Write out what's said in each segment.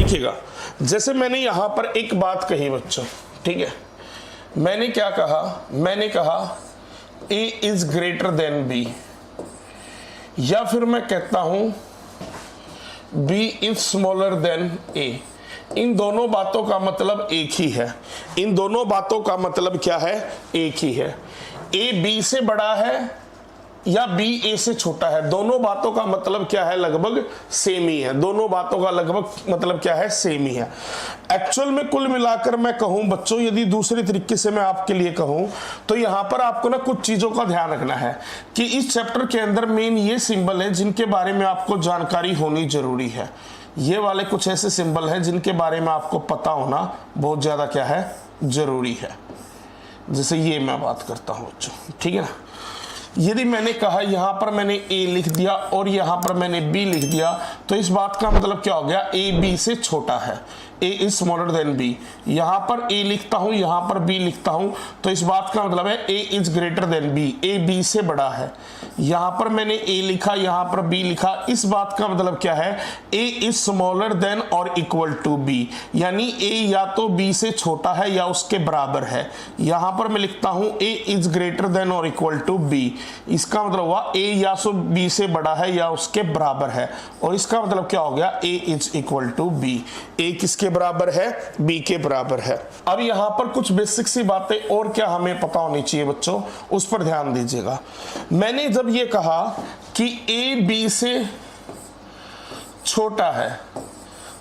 देखिएगा, जैसे मैंने यहां पर एक बात कही बच्चों, ठीक है, मैंने क्या कहा, मैंने कहा a is greater than b, या फिर मैं कहता हूं b is smaller then a। इन दोनों बातों का मतलब एक ही है, इन दोनों बातों का मतलब क्या है, एक ही है। a b से बड़ा है या b a से छोटा है, दोनों बातों का मतलब क्या है, लगभग सेम ही है। दोनों बातों का लगभग मतलब क्या है, सेम ही है। एक्चुअल में कुल मिलाकर मैं कहूं बच्चों, यदि दूसरे तरीके से मैं आपके लिए कहूं तो यहां पर आपको ना कुछ चीजों का ध्यान रखना है कि इस चैप्टर के अंदर मेन ये सिंबल है जिनके बारे में आपको जानकारी होनी जरूरी है। ये वाले कुछ ऐसे सिंबल हैं जिनके बारे में आपको पता होना बहुत ज्यादा क्या है, जरूरी है। जैसे ये मैं बात करता हूं बच्चों, ठीक है ना। यदि मैंने कहा यहां पर मैंने a लिख दिया और यहां पर मैंने b लिख दिया, तो इस बात का मतलब क्या हो गया, a b से छोटा है, a is smaller then b। यहां पर a लिखता हूं, यहां पर b लिखता हूं, तो इस बात का मतलब है a is greater than b, a b से बड़ा है। यहां पर मैंने a लिखा, यहां पर b लिखा, इस बात का मतलब क्या है, a इज स्मॉलर देन और इक्वल टू b, यानी a या तो b से छोटा है या उसके बराबर है। यहां पर मैं लिखता हूं a इज ग्रेटर देन और इक्वल टू b, इसका मतलब हुआ a या तो b से बड़ा है या उसके बराबर है, और इसका मतलब क्या हो गया, a is equal to b। a किसके बराबर है, b के बराबर है। अब यहां पर कुछ बेसिक सी बातें और क्या हमें पता होनी चाहिए बच्चों, उस पर ध्यान दीजिएगा। मैंने जब ये कहा कि a b से छोटा है,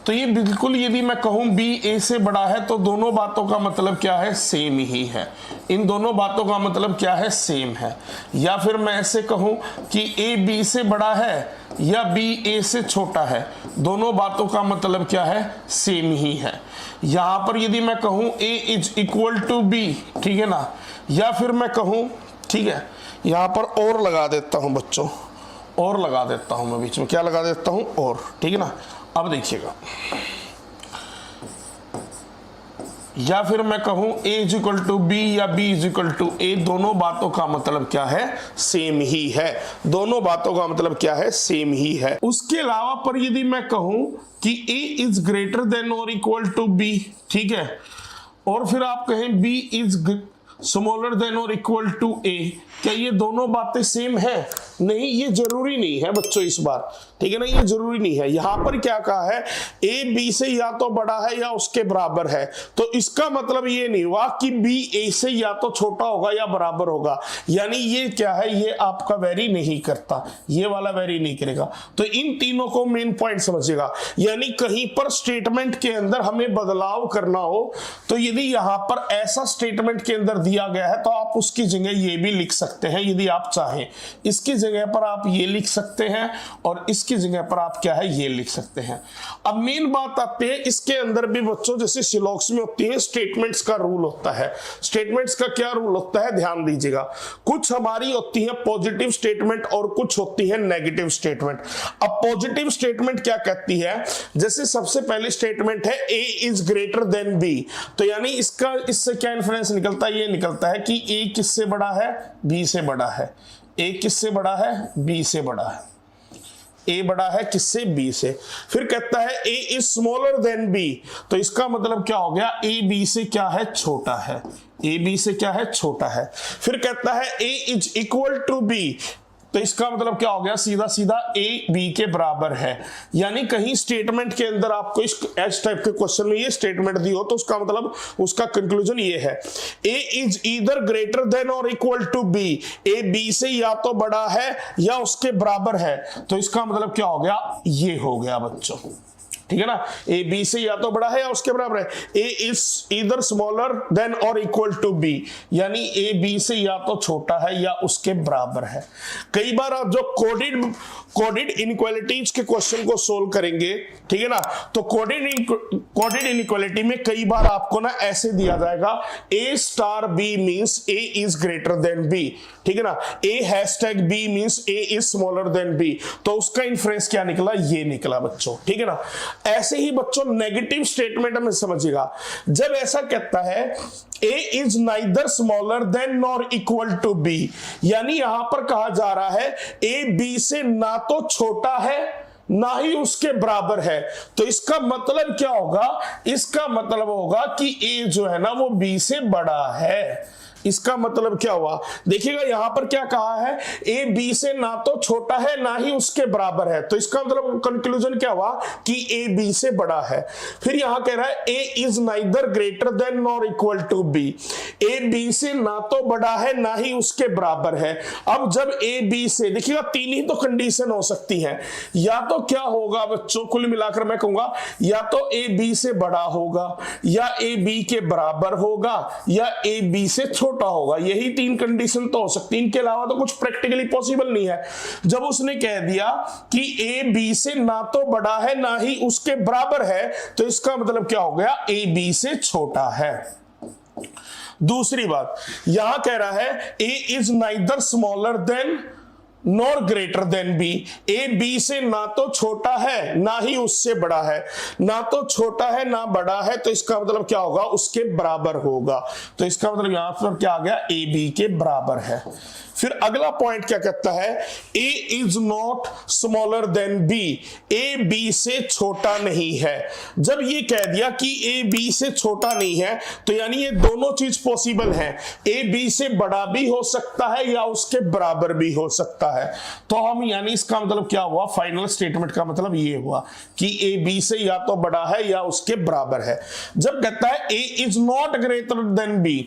तो ये बिल्कुल, यदि मैं कहूं b a से बड़ा है, तो दोनों बातों का मतलब क्या है, सेम ही है। इन दोनों बातों का मतलब क्या है, सेम है। या फिर मैं ऐसे कहूं कि a b से बड़ा है या b a से छोटा है, दोनों बातों का मतलब क्या है, सेम ही है। यहां पर यदि मैं कहूं a is equal to b, ठीक है ना, या फिर मैं कहूं, ठीक है, यहां पर और लगा देता हूं बच्चों, और लगा देता हूं मैं बीच में, क्या लगा देता हूं, और, ठीक है ना। अब देखिएगा, या फिर मैं कहूं a is equal to b या b is equal to a, दोनों बातों का मतलब क्या है, सेम ही है। दोनों बातों का मतलब क्या है, सेम ही है। उसके अलावा पर यदि मैं कहूं कि a इज ग्रेटर देन और इक्वल टू b, ठीक है, और फिर आप कहें b इज स्मॉलर देन और इक्वल टू a, क्या ये दोनों बातें सेम है? नहीं, ये जरूरी नहीं है बच्चों इस बार, ठीक है ना, ये जरूरी नहीं है। यहां पर क्या कहा है, a b से या तो बड़ा है या उसके बराबर है, तो इसका मतलब ये नहीं हुआ कि b a से या तो छोटा होगा या बराबर होगा, यानी ये क्या है, ये आपका वेरी नहीं करता, ये वाला वेरी नहीं करेगा। तो इन तीनों को मेन पॉइंट समझिएगा, यानी कहीं पर स्टेटमेंट के अंदर हमें बदलाव करना हो, तो यदि यहां पर ऐसा स्टेटमेंट के अंदर दिया गया है, तो आप उसकी जगह ये भी लिख सकते हैं यदि आप चाहें, इसकी जगह पर आप ये लिख सकते हैं और इसकी जगह पर आप क्या है, ये लिख सकते हैं। अब मेन बात आती है, इसके अंदर भी बच्चों जैसे सिलॉक्स में होती है, स्टेटमेंट्स का रूल होता है। स्टेटमेंट्स का क्या रूल होता है, ध्यान दीजिएगा। कुछ हमारी होती है पॉजिटिव स्टेटमेंट और कुछ होती है नेगेटिव स्टेटमेंट। अब पॉजिटिव स्टेटमेंट क्या कहती है, जैसे सबसे पहली स्टेटमेंट है a is greater than b, तो यानी इसका, इससे क्या इन्फ्रेंस निकलता है, ये निकलता है कि a किससे बड़ा है, b से बड़ा है। a किससे बड़ा है, b से बड़ा है। a बड़ा है किससे, b से। फिर कहता है a is smaller then b, तो इसका मतलब क्या हो गया, a b से क्या है, छोटा है। a b से क्या है, छोटा है। फिर कहता है a is equal to b, तो इसका मतलब क्या हो गया, सीधा सीधा a b के बराबर है। यानी कहीं स्टेटमेंट के अंदर आपको इस टाइप के क्वेश्चन में ये स्टेटमेंट दी हो, तो उसका मतलब, उसका कंक्लूजन ये है, a is either greater than और equal to b, a b से या तो बड़ा है या उसके बराबर है, तो इसका मतलब क्या हो गया, ये हो गया बच्चों, ठीक है ना। a b से या तो बड़ा है या उसके बराबर है। a is either smaller than और इक्वल टू b, यानी a b से या तो छोटा है या उसके बराबर है। कई बार आप जो कोडेड इनइक्वालिटीज के क्वेश्चन को सोल्व करेंगे, ठीक है ना, तो कोडेड इनइक्वालिटी में कई बार आपको ना ऐसे दिया जाएगा, a star b means a is greater than b, ठीक है ना, a hashtag b means a is smaller then b, तो उसका इन्फ्रेंस क्या निकला, ये निकला बच्चों, ठीक है ना। ऐसे ही बच्चों नेगेटिव स्टेटमेंट में समझिएगा, जब ऐसा कहता है a is neither smaller than nor equal to b, यानी यहां पर कहा जा रहा है a b से ना तो छोटा है ना ही उसके बराबर है। तो इसका मतलब क्या होगा, इसका मतलब होगा कि ए जो है ना वो बी से बड़ा है। इसका मतलब क्या हुआ, देखिएगा यहां पर क्या कहा है, ए बी से ना तो छोटा है ना ही उसके बराबर है। तो इसका मतलब कंक्लूजन क्या हुआ कि ए बी से बड़ा है। फिर यहां कह रहा है A is neither greater than nor equal to B, A B से ना तो बड़ा है ना ही उसके बराबर है। अब जब ए बी से, देखिएगा तीन ही तो कंडीशन हो सकती है, या तो क्या होगा बच्चों, कुल मिलाकर मैं कहूंगा या तो ए बी से बड़ा होगा, या ए बी के बराबर होगा, या ए बी से छोटा होगा। यही तीन कंडीशन तो हो सकती है, इनके अलावा तो कुछ प्रैक्टिकली पॉसिबल नहीं है। जब उसने कह दिया कि ए बी से ना तो बड़ा है ना ही उसके बराबर है, तो इसका मतलब क्या हो गया, ए बी से छोटा है। दूसरी बात यहां कह रहा है A is neither smaller than nor greater than B, A B से ना तो छोटा है ना ही उससे बड़ा है, ना तो छोटा है ना बड़ा है, तो इसका मतलब क्या होगा, उसके बराबर होगा। तो इसका मतलब यहां पर क्या आ गया, ए बी के बराबर है। फिर अगला पॉइंट क्या कहता है, A is not smaller than B, A B से छोटा नहीं है। जब ये कह दिया कि ए बी से छोटा नहीं है, तो यानी ये दोनों चीज पॉसिबल है, ए बी से बड़ा भी हो सकता है या उसके बराबर भी हो सकता है। तो हम यानी इसका मतलब क्या हुआ, फाइनल स्टेटमेंट का मतलब ये हुआ कि ए बी से या तो बड़ा है या उसके बराबर है। जब कहता है A is not greater than B,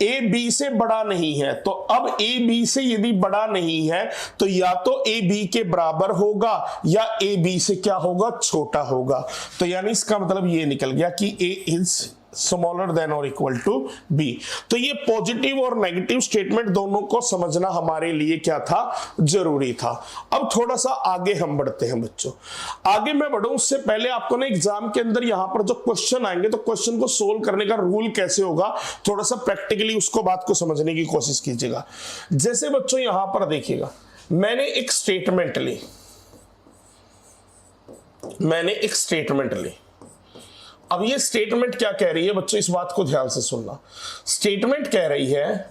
A B से बड़ा नहीं है, तो अब ए बी से यदि बड़ा नहीं है तो या तो ए बी के बराबर होगा या ए बी से क्या होगा, छोटा होगा। तो यानी इसका मतलब ये निकल गया कि ए इज स्मॉलर देन और इक्वल टू बी। तो ये पॉजिटिव और नेगेटिव स्टेटमेंट दोनों को समझना हमारे लिए क्या था, जरूरी था। अब थोड़ा सा आगे हम बढ़ते हैं बच्चों। आगे मैं बढ़ूं उससे पहले आपको ना एग्जाम के अंदर यहां पर जो क्वेश्चन आएंगे, तो क्वेश्चन को सोल्व करने का रूल कैसे होगा, थोड़ा सा प्रैक्टिकली उसको बात को समझने की कोशिश कीजिएगा। जैसे बच्चों यहां पर देखिएगा, मैंने एक स्टेटमेंट ली, अब ये स्टेटमेंट क्या कह रही है बच्चों, इस बात को ध्यान से सुनना। स्टेटमेंट कह रही है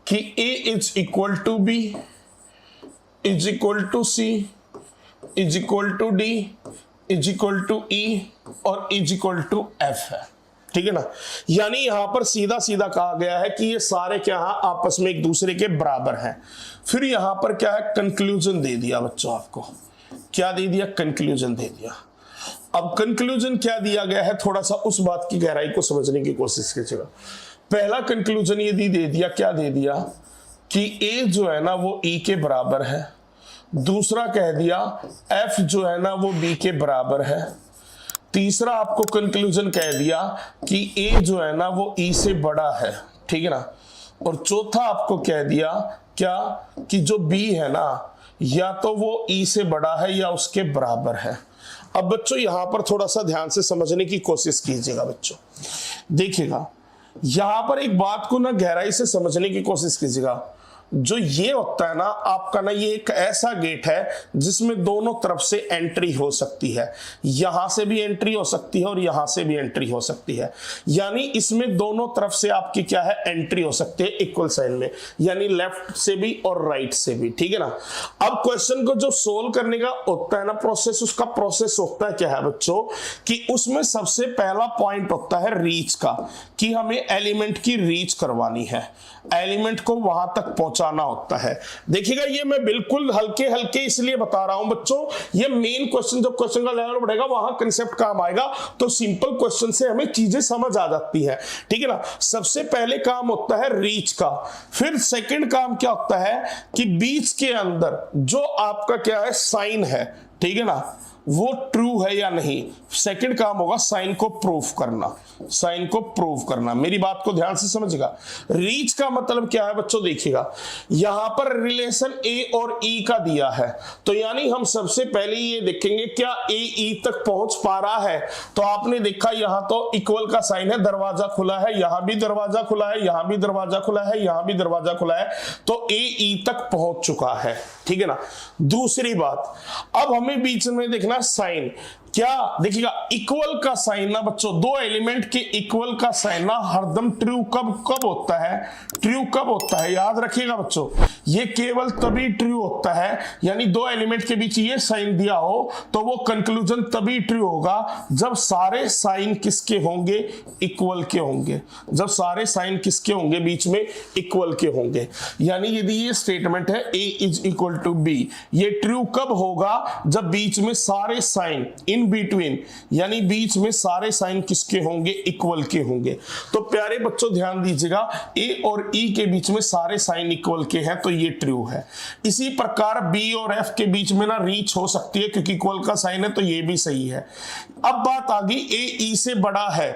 कि A is equal to B, is equal to C, is equal to D, is equal to E और इज इक्वल टू एफ है। ठीक है ना, यानी यहां पर सीधा सीधा कहा गया है कि ये सारे क्या है, आपस में एक दूसरे के बराबर हैं। फिर यहां पर क्या है, कंक्लूजन दे दिया बच्चों, आपको क्या दे दिया, कंक्लूजन दे दिया। अब कंक्लूजन क्या दिया गया है, थोड़ा सा उस बात की गहराई को समझने की कोशिश कीजिएगा। पहला कंक्लूजन ये दे दिया, क्या दे दिया कि ए जो है ना वो ई के बराबर है। दूसरा कह दिया एफ जो है ना वो बी के बराबर है। तीसरा आपको कंक्लूजन कह दिया कि ए जो है ना वो ई से बड़ा है। ठीक है ना, और चौथा आपको कह दिया क्या, कि जो बी है ना या तो वो ई से बड़ा है या उसके बराबर है। अब बच्चों यहां पर थोड़ा सा ध्यान से समझने की कोशिश कीजिएगा बच्चों। देखिएगा यहां पर एक बात को ना गहराई से समझने की कोशिश कीजिएगा। जो ये होता है ना आपका ना, ये एक ऐसा गेट है जिसमें दोनों तरफ से एंट्री हो सकती है, यहां से भी एंट्री हो सकती है और यहां से भी एंट्री हो सकती है। यानी इसमें दोनों तरफ से आपकी क्या है, एंट्री हो सकती है इक्वल साइन में, यानी लेफ्ट से भी और राइट से भी। ठीक है ना, अब क्वेश्चन को जो सोल्व करने का होता है ना प्रोसेस, उसका प्रोसेस होता है क्या है बच्चों, कि उसमें सबसे पहला पॉइंट होता है रीच का, कि हमें एलिमेंट की रीच करवानी है, एलिमेंट को वहां तक पहुंचाना होता है। देखिएगा ये मैं बिल्कुल हल्के हल्के इसलिए बता रहा हूं बच्चों, ये मेन क्वेश्चन जब क्वेश्चन का लेवल बढ़ेगा वहां कंसेप्ट काम आएगा, तो सिंपल क्वेश्चन से हमें चीजें समझ आ जाती है। ठीक है ना, सबसे पहले काम होता है रीच का। फिर सेकंड काम क्या होता है कि बीच के अंदर जो आपका क्या है, साइन है, ठीक है ना, वो ट्रू है या नहीं। सेकंड काम होगा साइन को प्रूफ करना, साइन को प्रूव करना। मेरी बात को ध्यान से समझिएगा। रीच का मतलब क्या है बच्चों, देखिएगा यहां पर रिलेशन ए और ई का दिया है, तो यानी हम सबसे पहले ये देखेंगे क्या ए ई तक पहुंच पा रहा है। तो आपने देखा यहां तो इक्वल का साइन है, दरवाजा खुला है, यहां भी दरवाजा खुला है, यहां भी दरवाजा खुला है, यहां भी दरवाजा खुला है, तो ए ई तक पहुंच चुका है। ठीक है ना, दूसरी बात अब हमें बीच में देखना साइन, क्या देखिएगा, इक्वल का साइन ना बच्चों, दो एलिमेंट के इक्वल का साइन ना हरदम ट्रू कब होता है, ट्रू कब होता है, याद रखिएगा बच्चों, ये केवल तभी ट्रू होता है, यानी दो एलिमेंट के बीच ये साइन दिया हो तो वो कंक्लूजन तभी ट्रू होगा जब सारे साइन किसके होंगे, इक्वल के होंगे, जब सारे साइन किसके होंगे, बीच में इक्वल के होंगे। यानी यदि ये स्टेटमेंट है a is equal to b, ये ट्रू कब होगा, जब बीच में सारे साइन इन बिटवीन, यानी बीच में सारे साइन किसके होंगे, इक्वल के होंगे। तो प्यारे बच्चों ध्यान दीजिएगा, a और e के बीच में सारे साइन इक्वल के हैं तो ये ट्रू है। इसी प्रकार b और f के बीच में ना रीच हो सकती है क्योंकि इक्वल का साइन है तो ये भी सही है। अब बात आ गई a e से बड़ा है।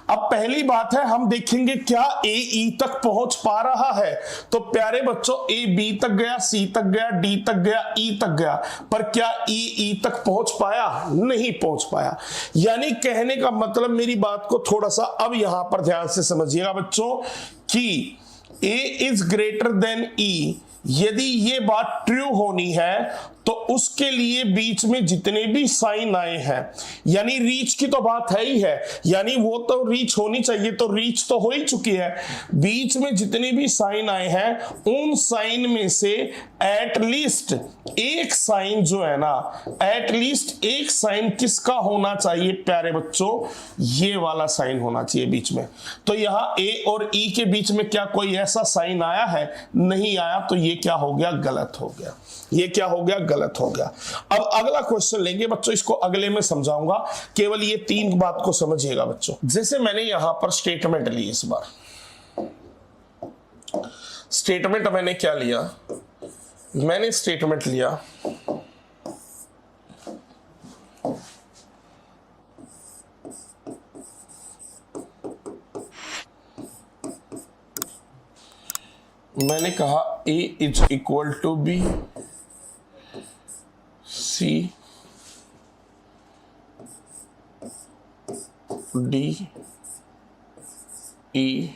अब पहली बात है हम देखेंगे क्या a e तक पहुंच पा रहा है, तो प्यारे बच्चों a b तक गया, c तक गया, d तक गया, e तक गया, पर क्या e तक पहुंच पाया, नहीं पहुंच पाया। यानी कहने का मतलब, मेरी बात को थोड़ा सा अब यहां पर ध्यान से समझिएगा बच्चों कि a is greater than e, यदि ये बात ट्रू होनी है तो उसके लिए बीच में जितने भी साइन आए हैं, यानी रीच की तो बात है ही है, यानी वो तो रीच होनी चाहिए, तो रीच तो हो ही चुकी है। बीच में जितने भी साइन आए हैं उन साइन में से एटलीस्ट एक साइन जो है ना, एटलीस्ट एक साइन किसका होना चाहिए प्यारे बच्चों, ये वाला साइन होना चाहिए बीच में। तो यहां a और e के बीच में क्या कोई ऐसा साइन आया है, नहीं आया, तो ये क्या हो गया, गलत हो गया, ये क्या हो गया, गलत हो गया। अब अगला क्वेश्चन लेंगे बच्चों, इसको अगले में समझाऊंगा, केवल ये तीन बात को समझिएगा बच्चों। जैसे मैंने यहां पर स्टेटमेंट ली, इस बार स्टेटमेंट मैंने क्या लिया, मैंने स्टेटमेंट लिया मैंने कहा a is equal to b, c d e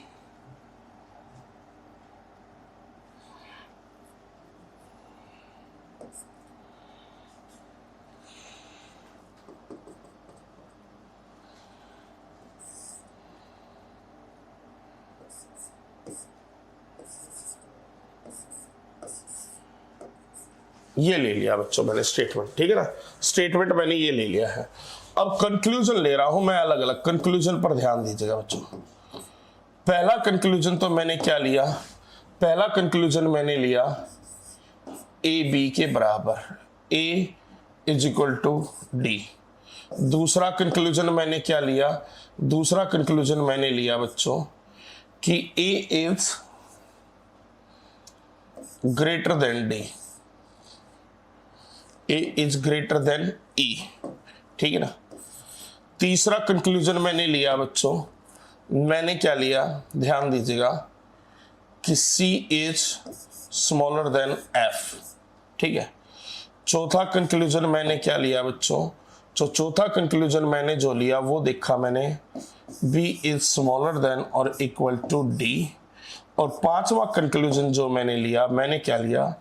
ये ले लिया बच्चों मैंने स्टेटमेंट, ठीक है ना, स्टेटमेंट मैंने ये ले लिया है। अब कंक्लूजन ले रहा हूं मैं अलग अलग, कंक्लूजन पर ध्यान दीजिएगा बच्चों। पहला कंक्लूजन तो मैंने क्या लिया, पहला कंक्लूजन मैंने लिया a b के बराबर, a is equal to d। दूसरा कंक्लूजन मैंने क्या लिया, दूसरा कंक्लूजन मैंने लिया बच्चों कि a is greater than d, a is greater than e, ठीक है ना। तीसरा कंक्लूजन मैंने लिया बच्चों, मैंने क्या लिया, ध्यान दीजिएगा कि c is smaller then f, ठीक है। चौथा कंक्लूजन मैंने क्या लिया बच्चों, चौथा कंक्लूजन मैंने जो लिया वो देखा मैंने b इज स्मॉलर देन और इक्वल टू d। और पांचवा कंक्लूजन जो मैंने लिया, मैंने क्या लिया,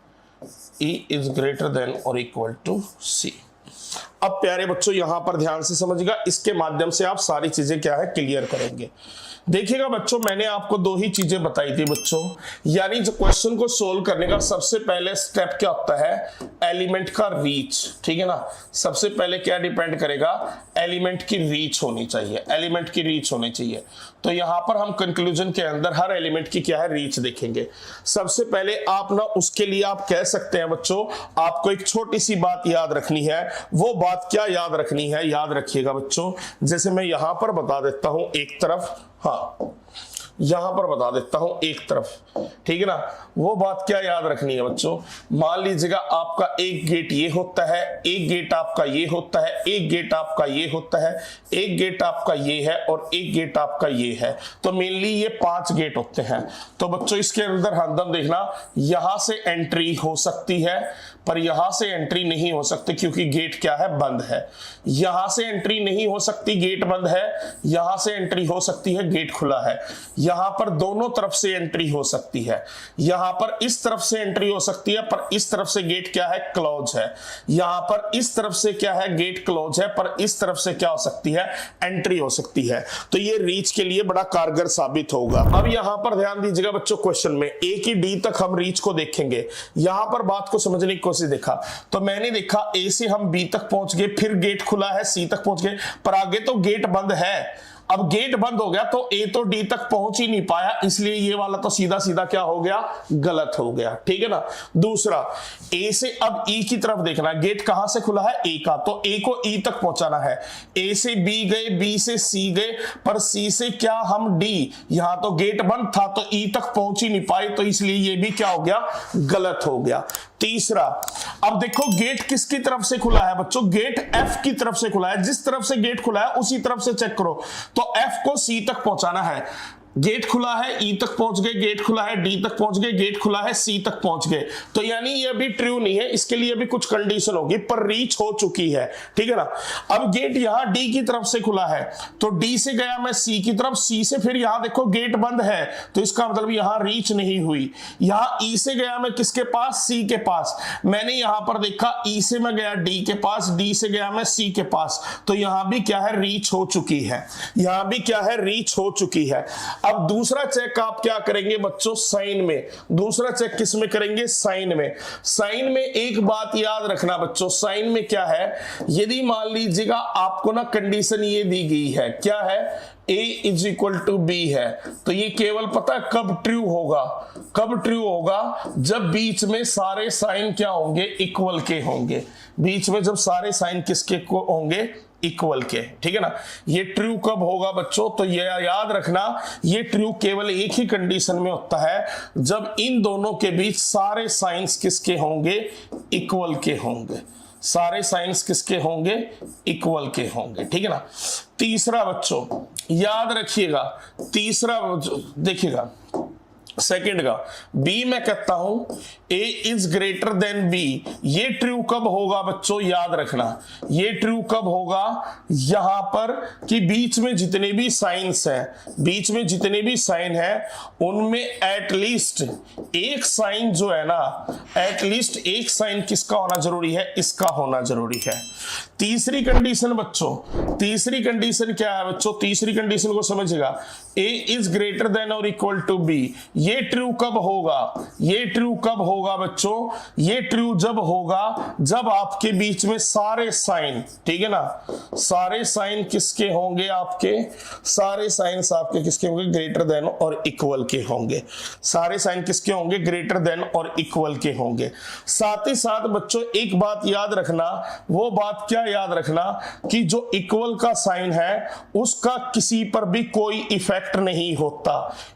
e इज ग्रेटर देन और इक्वल टू c। अब प्यारे बच्चों यहां पर ध्यान से समझिएगा, इसके माध्यम से आप सारी चीजें क्या है क्लियर करेंगे। देखिएगा बच्चों, मैंने आपको दो ही चीजें बताई थी बच्चों, यानी जो क्वेश्चन को सोल्व करने का सबसे पहले स्टेप क्या होता है, एलिमेंट का रीच, ठीक है ना। सबसे पहले क्या डिपेंड करेगा, एलिमेंट की रीच होनी चाहिए, एलिमेंट की रीच होनी चाहिए। तो यहां पर हम कंक्लूजन के अंदर हर एलिमेंट की क्या है, रीच देखेंगे। सबसे पहले आप ना उसके लिए आप कह सकते हैं बच्चों, आपको एक छोटी सी बात याद रखनी है। वो बात क्या याद रखनी है, याद रखिएगा बच्चों, जैसे मैं यहां पर बता देता हूं एक तरफ, हाँ यहां पर बता देता हूं एक तरफ, ठीक है ना। वो बात क्या याद रखनी है बच्चों, मान लीजिएगा आपका एक गेट ये होता है, एक गेट आपका ये होता है, एक गेट आपका ये होता है, एक गेट आपका ये है और एक गेट आपका ये है। तो मेनली ये 5 गेट होते हैं। तो बच्चों इसके अंदर हरदम देखना, यहां से एंट्री हो सकती है, पर यहां से एंट्री नहीं हो सकती क्योंकि गेट क्या है, बंद है। यहां से एंट्री नहीं हो सकती, गेट बंद है। यहां से एंट्री हो सकती है, गेट खुला है। यहां पर दोनों तरफ से एंट्री हो सकती है। यहां पर इस तरफ से एंट्री हो सकती है, पर इस तरफ से गेट क्या है, क्लोज है। यहां पर इस तरफ से क्या है, गेट क्लोज है, पर इस तरफ से क्या हो सकती है, एंट्री हो सकती है। तो ये रीच के लिए बड़ा कारगर साबित होगा। अब यहां पर ध्यान दीजिएगा बच्चों, क्वेश्चन में ए की डी तक हम रीच को देखेंगे। यहां पर बात को समझने की कोशिश देखा तो मैंने देखा ए से हम बी तक पहुंच गए, फिर गेट खुला है, सी तक पहुंच गए, पर आगे तो गेट बंद है। अब गेट बंद हो गया तो ए तो डी तक पहुंच ही नहीं पाया, इसलिए ये वाला तो सीधा सीधा क्या हो गया, गलत हो गया। ठीक है ना। दूसरा, ए से अब ई की तरफ देखना, गेट कहां से खुला है, ए का, तो ए को ई तक पहुंचाना है। ए से बी गए, बी से सी गए, पर सी से क्या हम डी, यहां तो गेट बंद था तो ई तक पहुंच ही नहीं पाए, तो इसलिए ये भी क्या हो गया, गलत हो गया। तीसरा, अब देखो गेट किसकी तरफ से खुला है बच्चों, गेट एफ की तरफ से खुला है। जिस तरफ से गेट खुला है उसी तरफ से चेक करो, तो एफ को सी तक पहुंचाना है। गेट खुला है, ई तक पहुंच गए, गेट खुला है, डी तक पहुंच गए, गेट खुला है, सी तक पहुंच गए, तो यानी ये भी ट्रू नहीं है, इसके लिए भी कुछ कंडीशन होगी, पर रीच हो चुकी है। ठीक है ना। अब गेट यहां डी की तरफ से खुला है, तो डी से गया मैं सी की तरफ, सी से फिर यहां देखो गेट बंद है, तो इसका मतलब यहां रीच नहीं हुई। यहां ई से गया मैं किसके पास, सी के पास, मैंने यहां पर देखा ई से मैं गया डी के पास, डी से गया मैं सी के पास, तो यहां भी क्या है, रीच हो चुकी है। यहां भी क्या है, रीच हो चुकी है। अब दूसरा चेक आप क्या करेंगे बच्चों, साइन में। दूसरा चेक किस में करेंगे, साइन में। साइन में एक बात याद रखना बच्चों, साइन में क्या है, यदि मान लीजिएगा आपको ना कंडीशन ये दी गई है, क्या है, a is equal to B है, तो ये केवल पता है कब ट्रू होगा, कब ट्रू होगा, जब बीच में सारे साइन क्या होंगे, इक्वल के होंगे। बीच में जब सारे साइन किसके को होंगे, इक्वल के। ठीक है ना। ये ट्रू कब होगा बच्चों, तो ये याद रखना, ये ट्रू केवल एक ही कंडीशन में होता है, जब इन दोनों के बीच सारे साइंस किसके होंगे, इक्वल के होंगे। सारे साइंस किसके होंगे, इक्वल के होंगे। ठीक है ना। तीसरा बच्चों याद रखिएगा, तीसरा देखिएगा सेकंड का, बी मैं कहता हूं ए इज ग्रेटर देन बी, ये ट्रू कब होगा बच्चों, याद रखना, ये ट्रू कब होगा, यहां पर कि बीच में जितने भी साइंस हैं, बीच में जितने भी साइन हैं उनमें एटलीस्ट एक साइन जो है ना, एटलीस्ट एक साइन किसका होना जरूरी है, इसका होना जरूरी है। तीसरी कंडीशन बच्चों, तीसरी कंडीशन क्या है बच्चों, तीसरी कंडीशन को समझिएगा, ए इज ग्रेटर देन और इक्वल टू बी, ये ट्रू कब होगा, ये ट्रू कब होगा बच्चों, ये ट्रू जब होगा जब आपके बीच में सारे साइन, ठीक है ना, सारे साइन किसके होंगे, आपके सारे साइंस आपके किसके होंगे, ग्रेटर देन और इक्वल के होंगे। सारे साइन किसके होंगे, ग्रेटर देन और इक्वल के होंगे। साथ ही साथ बच्चों एक बात याद रखना, वो बात क्या याद रखना, कि जो इक्वल का साइन है उसका किसी पर भी कोई इफेक्ट नहीं होता।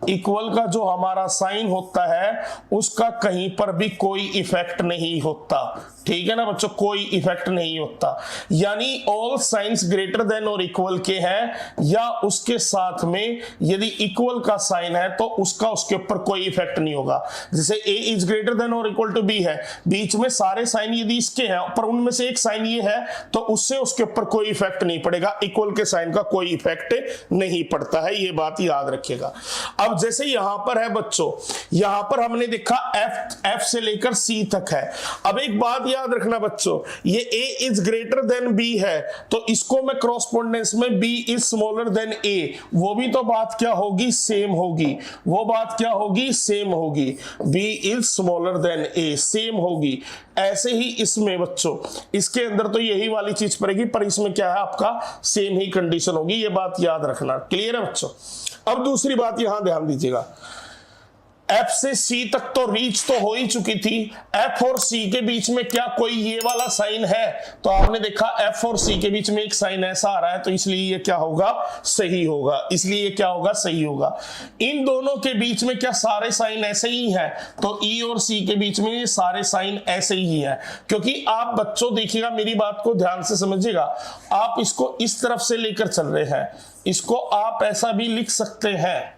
इक्वल का जो हमारा साइन होता है उसका कहीं पर भी कोई इफेक्ट नहीं होता। ठीक है ना बच्चों, कोई इफेक्ट नहीं होता। यानी ऑल साइंस ग्रेटर देन और इक्वल के हैं, या उसके साथ में यदि इक्वल का साइन है तो उसका उसके ऊपर कोई इफेक्ट नहीं होगा। जैसे ए इज ग्रेटर देन और इक्वल टू बी है, बीच में सारे साइन यदि इसके हैं पर उनमें से एक साइन ये है तो उससे उसके ऊपर कोई इफेक्ट नहीं पड़ेगा, इक्वल के साइन का कोई इफेक्ट नहीं पड़ता है, ये बात याद रखिएगा। अब जैसे यहां पर है बच्चों, यहां पर हमने देखा एफ से लेकर सी तक है। अब एक बात याद रखना बच्चों, ये ए इज ग्रेटर देन बी है तो इसको मैं क्रॉसपोंडेंस में बी इज स्मॉलर देन ए, वो भी तो बात क्या होगी, सेम होगी। वो बात क्या होगी, सेम होगी। B is smaller than A, same होगी। ऐसे ही इसमें बच्चों, इसके अंदर तो यही वाली चीज पड़ेगी, पर इसमें क्या है आपका सेम ही कंडीशन होगी, ये बात याद रखना। क्लियर है बच्चों। अब दूसरी बात यहां ध्यान दीजिएगा, एफ से सी तक तो रीच तो हो ही चुकी थी, एफ और सी के बीच में क्या कोई ये वाला साइन है, तो आपने देखा एफ और सी के बीच में एक साइन ऐसा आ रहा है, तो इसलिए ये क्या होगा, सही होगा। इसलिए ये क्या होगा, सही होगा। इन दोनों के बीच में क्या सारे साइन ऐसे ही हैं, तो ई और सी के बीच में ये सारे साइन ऐसे ही है। क्योंकि आप बच्चों देखिएगा, मेरी बात को ध्यान से समझिएगा, आप इसको इस तरफ से लेकर चल रहे हैं, इसको आप ऐसा भी लिख सकते हैं,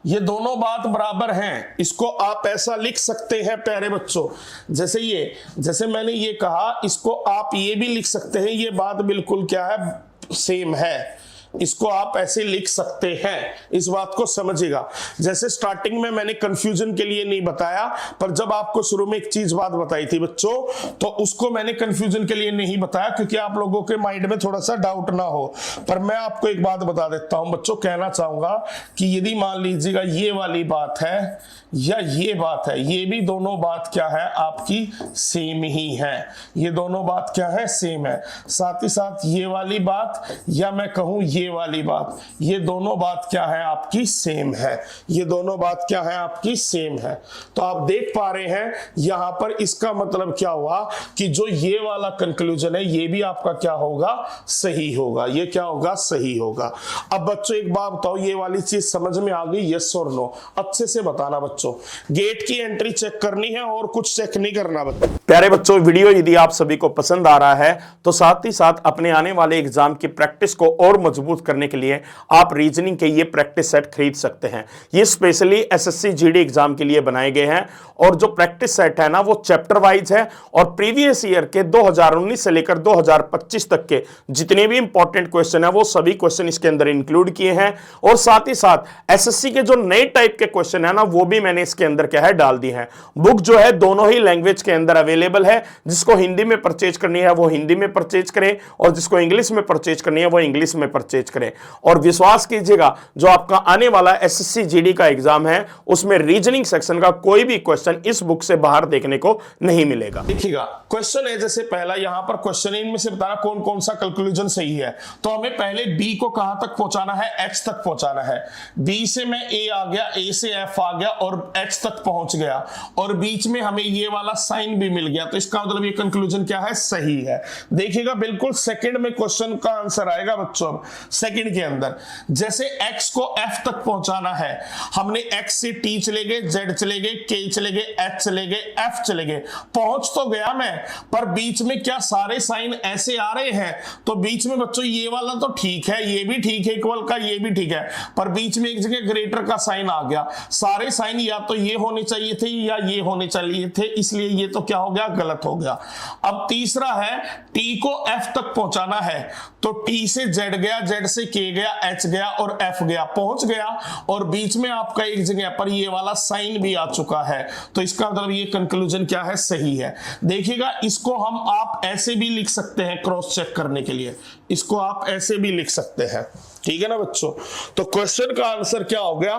ये दोनों बात बराबर हैं। इसको आप ऐसा लिख सकते हैं प्यारे बच्चों, जैसे मैंने ये कहा, इसको आप ये भी लिख सकते हैं, ये बात बिल्कुल क्या है, सेम है। इसको आप ऐसे लिख सकते हैं, इस बात को समझिएगा। जैसे स्टार्टिंग में मैंने कंफ्यूजन के लिए नहीं बताया, पर जब आपको शुरू में एक चीज बात बताई थी बच्चों, तो उसको मैंने कंफ्यूजन के लिए नहीं बताया क्योंकि आप लोगों के माइंड में थोड़ा सा डाउट ना हो। पर मैं आपको एक बात बता देता हूं बच्चों, कहना चाहूंगा कि यदि मान लीजिएगा ये वाली बात है या ये बात है, ये भी दोनों बात क्या है आपकी सेम ही है। ये दोनों बात क्या है, सेम है। साथ ही साथ ये वाली बात या मैं कहूं ये वाली बात, ये दोनों बात क्या है आपकी सेम है। ये दोनों बात क्या है आपकी सेम है। तो आप देख पा रहे हैं यहां पर, इसका मतलब क्या हुआ कि जो ये वाला कंक्लूजन है ये भी आपका क्या होगा, सही होगा। ये क्या होगा, सही होगा। अब बच्चों एक बात बताओ, ये वाली चीज समझ में आ गई, यस और नो? अच्छे से बताना बच्चों, गेट की एंट्री चेक करनी है और कुछ चेक नहीं करना बच्चों। प्यारे बच्चों, वीडियो यदि आप सभी को पसंद आ रहा है तो साथ ही साथ अपने आने वाले एग्जाम की प्रैक्टिस को और मजबूत करने के लिए आप रीजनिंग के ये प्रैक्टिस सेट खरीद सकते हैं। ये स्पेशली एसएससी जीडी एग्जाम के लिए बनाए गए हैं और जो प्रैक्टिस सेट है ना वो चैप्टर वाइज है और प्रीवियस ईयर के 2019 से लेकर 2025 तक के जितने भी इंपॉर्टेंट क्वेश्चन है वो सभी क्वेश्चन इसके अंदर इंक्लूड किए हैं। और साथ ही साथ एसएससी के जो नए टाइप के क्वेश्चन है ना वो भी मैंने इसके अंदर क्या है, डाल दी है। बुक जो है दोनों ही लैंग्वेज के अंदर अवेलेबल है। जिसको हिंदी में परचेज करनी है वो हिंदी में परचेज करे और जिसको इंग्लिश में परचेज करनी है वो इंग्लिश में परचेज करे। और विश्वास कीजिएगा, जो आपका आने वाला एसएससी जीडी का एग्जाम है उसमें रीजनिंग सेक्शन का कोई भी क्वेश्चन इस बुक से बाहर देखने को नहीं मिलेगा। देखिएगा क्वेश्चन है, जैसे पहला यहां पर क्वेश्चन इनमें से बताना कौन कौन सा कंक्लूजन सही है। तो हमें पहले बी को कहां तक पहुंचाना है, एच तक पहुंचाना है। बी से मैं ए आ गया, ए से एफ आ गया और एच तक पहुंच गया और बीच में हमें ये वाला साइन भी मिल गया। तो इसका मतलब ये कंक्लूजन क्या है, सही है। देखिएगा बिल्कुल सेकंड में क्वेश्चन का आंसर आएगा बच्चों। सेकंड के अंदर जैसे एक्स को एफ तक पहुंचाना है, हमने एक्स से टी चले गए, जेड चले गए, के चले गए, एच चले गए, एफ चले गए। पहुंच तो गया मैं, पर बीच में क्या सारे साइन ऐसे आ रहे हैं? तो बीच में बच्चों ये वाला तो ठीक है, ये भी ठीक है, इक्वल का ये भी ठीक है, पर बीच में एक जगह ग्रेटर का साइन आ गया। सारे साइन या तो ये होने चाहिए थे या ये होने चाहिए थे, इसलिए ये तो क्या हो गया, गलत हो गया। अब तीसरा है टी को एफ तक पहुंचाना है, तो टी से जेड गया, जेड से के गया, एच गया और एफ गया, पहुंच गया और बीच में आपका एक जगह पर ये वाला साइन भी आ चुका है। तो इसका मतलब ये कंक्लूजन क्या है, सही है। देखिएगा इसको हम आप ऐसे भी लिख सकते हैं क्रॉस चेक करने के लिए, इसको आप ऐसे भी लिख सकते हैं, ठीक है ना बच्चों। तो क्वेश्चन का आंसर क्या हो गया,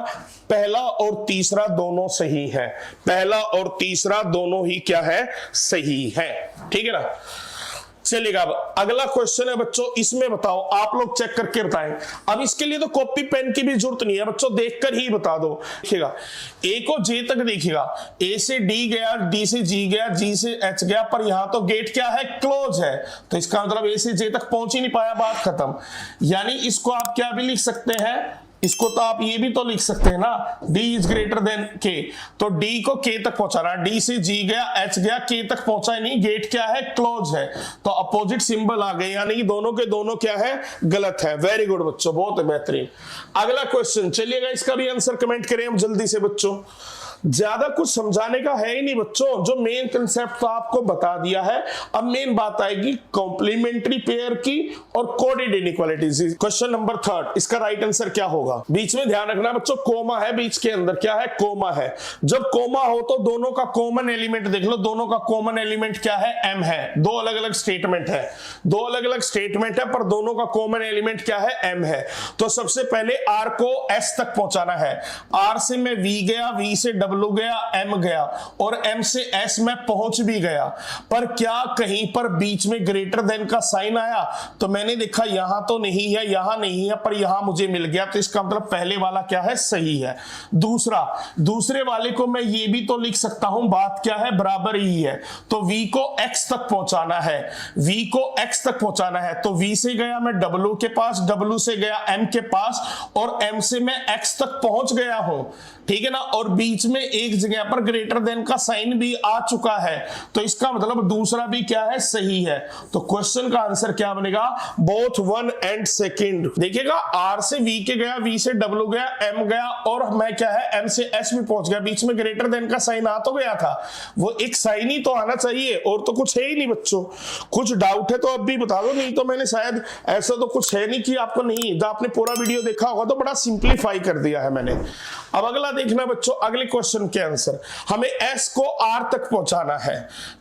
पहला और तीसरा दोनों सही है। पहला और तीसरा दोनों ही क्या है, सही है, ठीक है ना। चलेगा, अब अगला क्वेश्चन है बच्चों, इसमें बताओ, आप लोग चेक करके बताएं। अब इसके लिए तो कॉपी पेन की भी जरूरत नहीं है बच्चों, देखकर ही बता दो। देखिएगा ए को जे तक देखिएगा, ए से डी गया, डी से जी गया, जी से एच गया, पर यहां तो गेट क्या है, क्लोज है। तो इसका मतलब ए से जे तक पहुंच ही नहीं पाया, बात खत्म। यानी इसको आप क्या भी लिख सकते हैं, इसको तो आप ये भी तो लिख सकते हैं ना, D is greater than K। तो D को K तक पहुंचाना, D से G गया, H गया, K तक पहुंचा ही नहीं, गेट क्या है, क्लोज है। तो अपोजिट सिंबल आ गए, यानी कि दोनों के दोनों क्या है, गलत है। वेरी गुड बच्चों, बहुत बेहतरीन। अगला क्वेश्चन, चलिएगा इसका भी आंसर कमेंट करें हम जल्दी से बच्चों। ज्यादा कुछ समझाने का है ही नहीं बच्चों, जो मेन कंसेप्ट तो आपको बता दिया है। अब मेन बात आएगी कॉम्प्लीमेंट्री पेयर की और कोडेड इनइक्वालिटीज। क्वेश्चन नंबर 3, इसका राइट आंसर क्या होगा? बीच में ध्यान रखना बच्चों, कोमा है बीच के अंदर, क्या है, कोमा है। जब कोमा हो तो दोनों का कॉमन एलिमेंट देख लो, दोनों का कॉमन एलिमेंट क्या है, m है। दो अलग अलग स्टेटमेंट है, दो अलग अलग स्टेटमेंट है, पर दोनों का कॉमन एलिमेंट क्या है, m है। तो सबसे पहले r को s तक पहुंचाना है। r से मैं v गया, v से W गया, M गया और M से S में पहुंच भी गया, पर क्या कहीं पर बीच में ग्रेटर देन का साइन आया? तो मैंने देखा यहां तो नहीं है, यहां नहीं है, पर यहां मुझे मिल गया। तो इसका मतलब पहले वाला क्या है, सही है। दूसरा, दूसरे वाले को मैं ये भी तो लिख सकता हूं, बात क्या है, बराबर ही है। तो V को X तक पहुंचाना है, V को X तक पहुंचाना है, तो V से गया मैं W के पास, W से गया M के पास और M से मैं X तक पहुंच गया हूं, ठीक है ना। और बीच में में एक जगह पर ग्रेटर देन का साइन भी आ चुका है, तो इसका मतलब दूसरा भी क्या है, सही है। तो क्वेश्चन का आंसर क्या बनेगा, बोथ 1 and 2। देखिएगा आर से वी के गया, वी से डब्ल्यू गया, एम गया और मैं क्या है एम से एस भी पहुंच गया, बीच में ग्रेटर देन का साइन आ तो गया था, वो एक साइन ही तो आना चाहिए और तो कुछ है ही नहीं बच्चों। कुछ डाउट है तो अब भी बता दो, नहीं तो मैंने शायद ऐसा तो कुछ है नहीं कि आपको नहीं, जब आपने पूरा वीडियो देखा होगा तो बड़ा सिंप्लीफाई कर दिया है मैंने। अब अगला देखना बच्चों, अगले क्वेश्चन के आंसर, हमें एस को आर तक पहुंचाना है।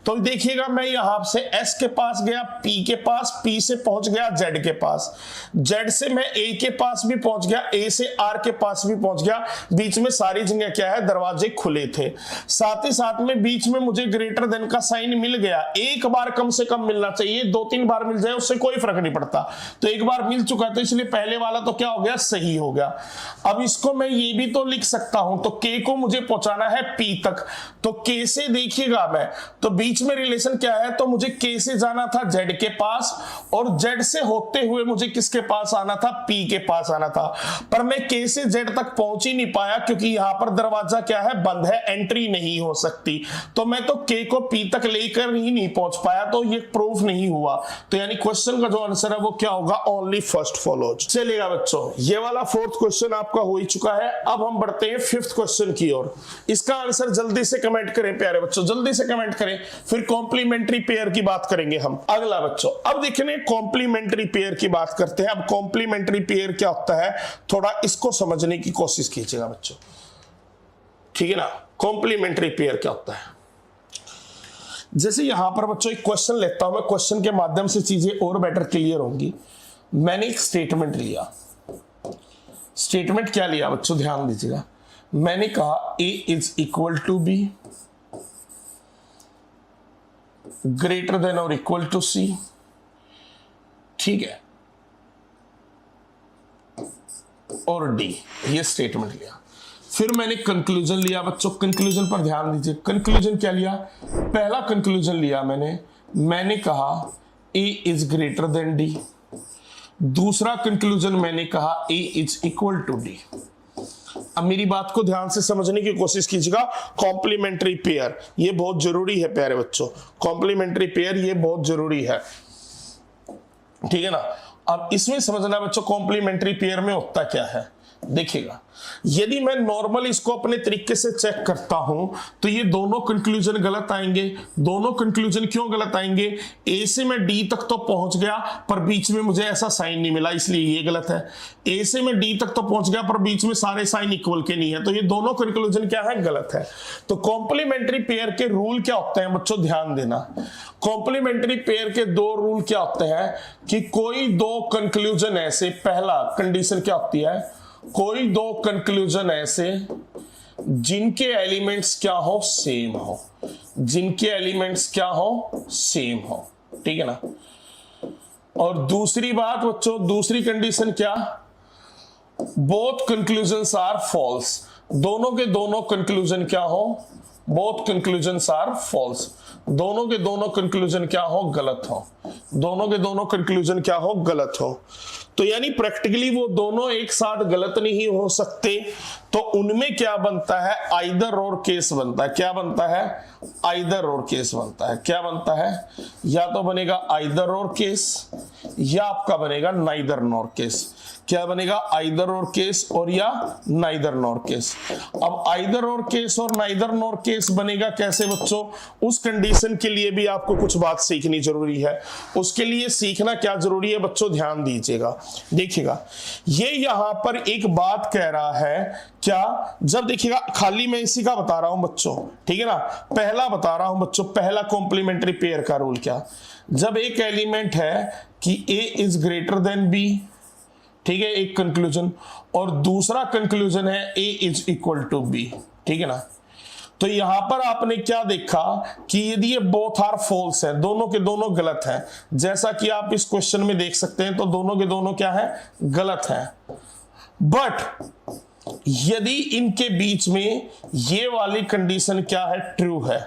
तो देखिएगा मैं यहां से एस के पास गया, पी के पास, पी से पहुंच गया जेड के पास, जेड से मैं ए के पास भी पहुंच गया, ए से आर के पास भी पहुंच गया, बीच में सारी जगह क्या है, दरवाजे खुले थे। साथ ही साथ में बीच में मुझे ग्रेटर देन का साइन मिल गया, एक बार कम से कम मिलना चाहिए, 2-3 बार मिल जाए उससे कोई फर्क नहीं पड़ता, तो एक बार मिल चुका तो इसलिए पहले वाला तो क्या हो गया, सही हो गया। अब इसको मैं ये भी तो लिख सकता हूं, तो के को मुझे पहुंचाना है पी तक, तो के से देखिएगा मैं, तो बीच में रिलेशन क्या है, तो मुझे के से जाना था जेड के पास और जेड से होते हुए मुझे किसके पास आना था, पी के पास आना था, पर मैं के से जेड तक पहुंच ही नहीं पाया क्योंकि यहां पर दरवाजा क्या है, बंद है, एंट्री नहीं हो सकती, तो मैं तो के को पी तक लेकर ही नहीं पहुंच पाया, तो ये प्रूफ नहीं हुआ। तो यानी क्वेश्चन का जो आंसर है वो क्या होगा, ओनली फर्स्ट फॉलोज। चलेगा बच्चों, ये वाला 4th क्वेश्चन आपका हो ही चुका है। अब हम बढ़ते हैं 5th क्वेश्चन की ओर। इसका आंसर जल्दी से कमेंट करें प्यारे बच्चों, जल्दी से कमेंट करें, फिर कॉम्प्लीमेंट्री पेयर की बात करेंगे हम। अगला बच्चों, अब देखने कॉम्प्लीमेंट्री पेयर की बात करते हैं। अब कॉम्प्लीमेंट्री पेयर क्या होता है, थोड़ा इसको समझने की कोशिश कीजिएगा बच्चों, ठीक है ना। कॉम्प्लीमेंट्री पेयर क्या होता है, जैसे यहां पर बच्चों एक क्वेश्चन लेता हूं मैं, क्वेश्चन के माध्यम से चीजें और बेटर क्लियर होंगी। मैंने एक स्टेटमेंट लिया, स्टेटमेंट क्या लिया बच्चों, ध्यान दीजिएगा। मैंने कहा A is equal to B, greater than और इक्वल टू सी, ठीक है, और डी, ये स्टेटमेंट लिया। फिर मैंने कंक्लूजन लिया बच्चों, कंक्लूजन पर ध्यान दीजिए। कंक्लूजन क्या लिया, पहला कंक्लूजन लिया मैंने कहा A is greater than D. दूसरा कंक्लूजन मैंने कहा A is equal to D. अब मेरी बात को ध्यान से समझने की कोशिश कीजिएगा। कॉम्प्लीमेंट्री पेयर ये बहुत जरूरी है प्यारे बच्चों, कॉम्प्लीमेंट्री पेयर ये बहुत जरूरी है, ठीक है ना। अब इसमें समझना बच्चों कॉम्प्लीमेंट्री पेयर में होता क्या है, देखिएगा। यदि मैं नॉर्मल इसको अपने तरीके से चेक करता हूं तो ये दोनों कंक्लूजन गलत आएंगे। दोनों कंक्लूजन क्यों गलत आएंगे, ए से मैं डी तक तो पहुंच गया पर बीच में मुझे ऐसा साइन नहीं मिला, इसलिए ये गलत है। ए से मैं डी तक तो पहुंच गया पर बीच में सारे साइन इक्वल के नहीं है, तो ये दोनों कंक्लूजन क्या है, गलत है। तो कॉम्प्लीमेंट्री पेयर के रूल क्या होते हैं बच्चों, ध्यान देना। कॉम्प्लीमेंट्री पेयर के 2 रूल क्या होते हैं कि कोई 2 कंक्लूजन ऐसे, पहला कंडीशन क्या होती है, कोई 2 कंक्लूजन ऐसे जिनके एलिमेंट्स क्या हो, सेम हो, जिनके एलिमेंट्स क्या हो, सेम हो, ठीक है ना। और दूसरी बात बच्चों, दूसरी कंडीशन क्या, बोथ कंक्लूजन्स आर फॉल्स, दोनों के दोनों कंक्लूजन क्या हो, बोथ कंक्लूजन्स आर फॉल्स, दोनों के दोनों कंक्लूजन क्या हो, गलत हो, दोनों के दोनों कंक्लूजन क्या हो, गलत हो। तो यानी प्रैक्टिकली वो दोनों एक साथ गलत नहीं हो सकते, तो उनमें क्या बनता है, आइदर और केस बनता है। क्या बनता है, आइदर और केस बनता है। क्या बनता है, या तो बनेगा आइदर और केस या आपका बनेगा नाइदर नॉर केस। क्या बनेगा, आइदर और केस और या नाइदर नॉर केस। अब आइदर और केस और नाइदर नॉर केस बनेगा कैसे बच्चों, उस कंडीशन के लिए भी आपको कुछ बात सीखनी जरूरी है। उसके लिए सीखना क्या जरूरी है बच्चों, ध्यान दीजिएगा। देखिएगा ये यहां पर एक बात कह रहा है क्या, जब देखिएगा खाली मैं इसी का बता रहा हूं बच्चों, ठीक है ना, पहला बता रहा हूं बच्चों, पहला कॉम्प्लीमेंट्री पेयर का रूल क्या, जब एक एलिमेंट है कि ए इज ग्रेटर देन बी, ठीक है, एक कंक्लूजन, और दूसरा कंक्लूजन है A is equal to B, ठीक है ना। तो यहां पर आपने क्या देखा कि यदि ये बोथ आर फॉल्स है, दोनों के दोनों गलत हैं, जैसा कि आप इस क्वेश्चन में देख सकते हैं, तो दोनों के दोनों क्या है, गलत है। बट यदि इनके बीच में ये वाली कंडीशन क्या है, ट्रू है,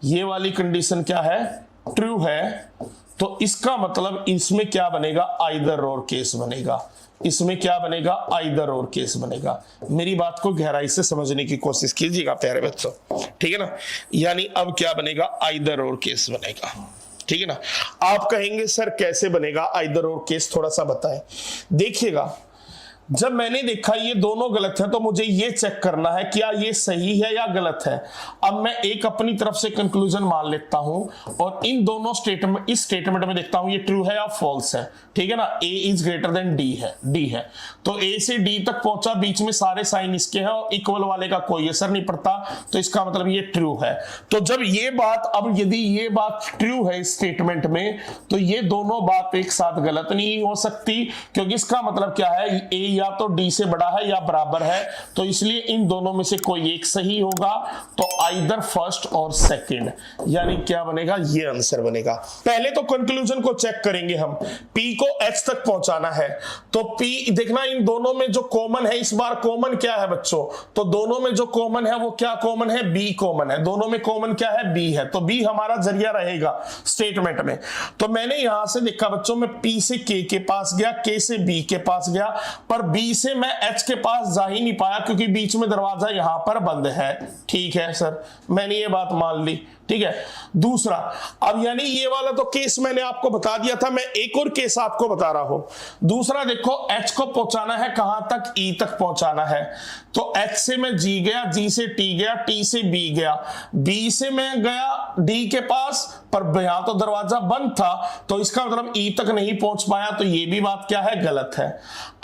ये वाली कंडीशन क्या है, ट्रू है, तो इसका मतलब इसमें क्या बनेगा, आइदर और केस बनेगा। इसमें क्या बनेगा, आइदर और केस बनेगा। मेरी बात को गहराई से समझने की कोशिश कीजिएगा प्यारे बच्चों, ठीक है ना। यानी अब क्या बनेगा, आइदर और केस बनेगा, ठीक है ना। आप कहेंगे सर कैसे बनेगा आइदर और केस, थोड़ा सा बताएं। देखिएगा, जब मैंने देखा ये दोनों गलत है तो मुझे ये चेक करना है क्या ये सही है या गलत है। अब मैं एक अपनी तरफ से कंक्लूजन मान लेता हूं और इन दोनों स्टेटमेंट, इस स्टेटमेंट में देखता हूं ये ट्रू है या फॉल्स है, ठीक है ना। ए इज ग्रेटर देन डी है, डी है, तो ए से डी तक पहुंचा, बीच में सारे साइन इसके हैं और इक्वल वाले का कोई असर नहीं पड़ता, तो इसका मतलब ये ट्रू है। तो जब ये बात, अब यदि ये बात ट्रू है इस स्टेटमेंट में, तो ये दोनों बात एक साथ गलत नहीं हो सकती, क्योंकि इसका मतलब क्या है, ए या तो डी से बड़ा है या बराबर है, तो इसलिए इन दोनों में से कोई एक सही होगा। तो आइदर फर्स्ट और सेकंड, यानी क्या बनेगा, ये आंसर बनेगा। पहले तो कंक्लूजन को चेक करेंगे हम, P को H तक पहुंचाना है, तो P देखना इन दोनों में जो कॉमन है, इस बार कॉमन क्या है बच्चों, तो दोनों में जो कॉमन है वो क्या कॉमन है, B कॉमन है। दोनों में कॉमन क्या है, B है, तो B हमारा जरिया रहेगा स्टेटमेंट में। तो मैंने यहां से देखा बच्चों, मैं P से K के पास गया, K से B के पास गया, पर B से मैं H के पास जा ही नहीं पाया क्योंकि बीच में दरवाजा यहां पर बंद है। ठीक है सर, मैंने ये बात मान ली, ठीक है। दूसरा, अब यानी ये वाला तो केस मैंने आपको बता दिया था, मैं एक और केस आपको बता रहा हूं। दूसरा देखो, H को पहुंचाना है कहां तक, E तक पहुंचाना है, तो H से मैं G गया, G से T गया, T से B गया, B से मैं गया D के पास, पर यहां तो दरवाजा बंद था, तो इसका मतलब E तक नहीं पहुंच पाया, तो ये भी बात क्या है, गलत है।